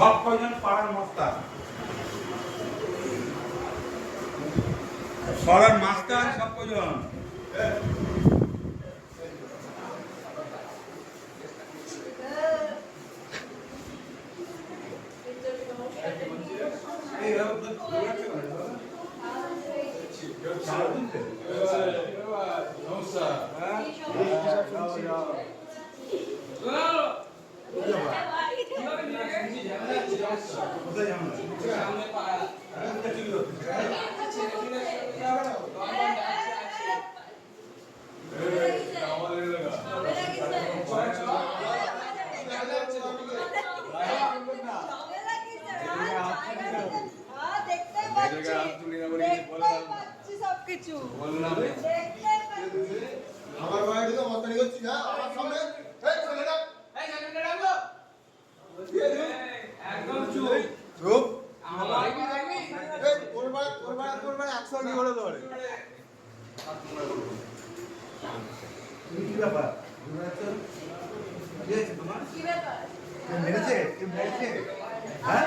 সব কজন পাড়ার মাস্টার, পাড়ার মাস্টার সব কজন। আমার বাড়ি তো মত নিয়ে যাচ্ছি না আমার সামনে এই চলে যা এই সামনে রাখো একদম চুপ চুপ আমার কি দেখবি এই তোরবার 100 কি করে ধরে কি ব্যাপার কি হয়েছে তোমার কি ব্যাপার মেরেছে হ্যাঁ